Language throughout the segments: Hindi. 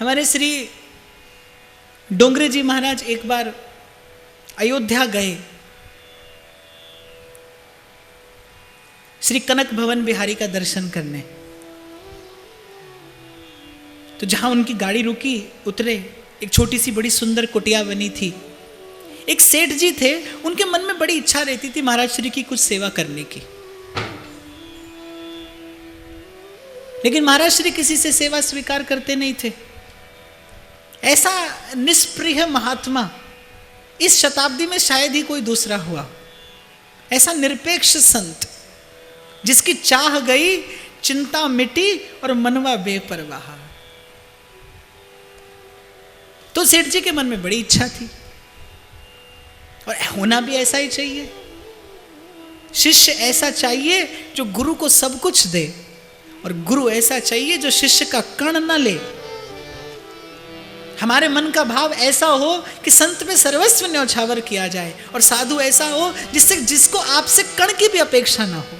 हमारे श्री डोंगरे जी महाराज एक बार अयोध्या गए, श्री कनक भवन बिहारी का दर्शन करने। तो जहां उनकी गाड़ी रुकी, उतरे, एक छोटी सी बड़ी सुंदर कुटिया बनी थी। एक सेठ जी थे, उनके मन में बड़ी इच्छा रहती थी महाराज श्री की कुछ सेवा करने की, लेकिन महाराज श्री किसी से सेवा स्वीकार करते नहीं थे। ऐसा निष्प्रिय महात्मा इस शताब्दी में शायद ही कोई दूसरा हुआ। ऐसा निरपेक्ष संत जिसकी चाह गई, चिंता मिटी और मनवा बेपरवाह। तो सेठ जी के मन में बड़ी इच्छा थी, और होना भी ऐसा ही चाहिए। शिष्य ऐसा चाहिए जो गुरु को सब कुछ दे, और गुरु ऐसा चाहिए जो शिष्य का कण न ले। हमारे मन का भाव ऐसा हो कि संत में सर्वस्व न्यौछावर किया जाए, और साधु ऐसा हो जिसको आपसे कण की भी अपेक्षा ना हो।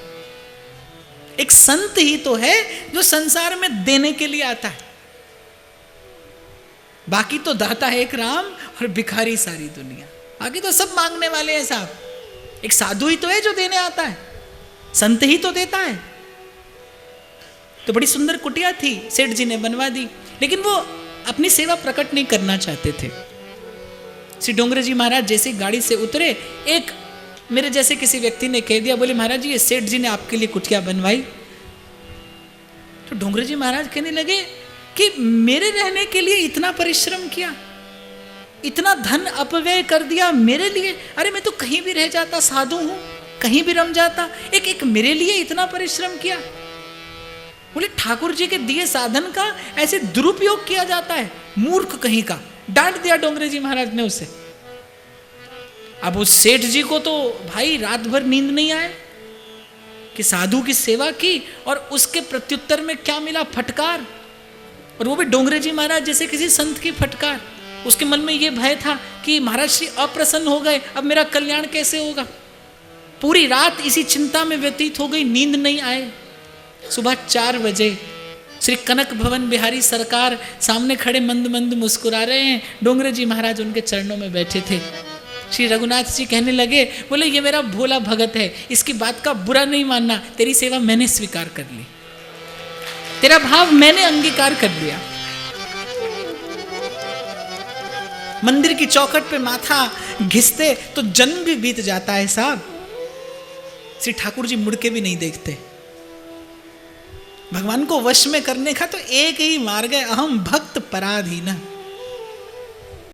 एक संत ही तो है जो संसार में देने के लिए आता है, बाकी तो दाता है एक राम और भिखारी सारी दुनिया। बाकी तो सब मांगने वाले हैं साहब। एक साधु ही तो है जो देने आता है, संत ही तो देता है। तो बड़ी सुंदर कुटिया थी, सेठ जी ने बनवा दी, लेकिन वो अपनी सेवा प्रकट नहीं करना चाहते थे। श्री डोंगरे जी महाराज जैसे गाड़ी से उतरे, एक मेरे जैसे किसी व्यक्ति ने कह दिया, बोले महाराज जी ये सेठ जी ने आपके लिए कुटिया बनवाई। तो डोंगरे जी महाराज कहने लगे कि मेरे रहने के लिए इतना परिश्रम किया, इतना धन अपव्यय कर दिया मेरे लिए। अरे मैं तो कहीं भी रह जाता, साधु हूं, कहीं भी रम जाता, एक मेरे लिए इतना परिश्रम किया। बोले ठाकुर जी के दिए साधन का ऐसे दुरुपयोग किया जाता है, मूर्ख कहीं का। डांट दिया डोंगरे जी महाराज ने उसे। अब उस सेठ जी को तो भाई रात भर नींद नहीं आए कि साधु की सेवा की, और उसके प्रत्युत्तर में क्या मिला? फटकार, और वो भी डोंगरे जी महाराज जैसे किसी संत की फटकार। उसके मन में ये भय था कि महाराज श्री अप्रसन्न हो गए, अब मेरा कल्याण कैसे होगा। पूरी रात इसी चिंता में व्यतीत हो गई, नींद नहीं आए। सुबह 4 बजे श्री कनक भवन बिहारी सरकार सामने खड़े मंद मंद मुस्कुरा रहे हैं। डोंगरे जी महाराज उनके चरणों में बैठे थे। श्री रघुनाथ जी कहने लगे, बोले ये मेरा भोला भगत है, इसकी बात का बुरा नहीं मानना, तेरी सेवा मैंने स्वीकार कर ली, तेरा भाव मैंने अंगीकार कर लिया। मंदिर की चौखट पे माथा घिसते तो जन्म भी बीत जाता है साहब। श्री ठाकुर जी मुड़ के भी नहीं देखते। भगवान को वश में करने का तो एक ही मार्ग है, अहम भक्त पराधीन।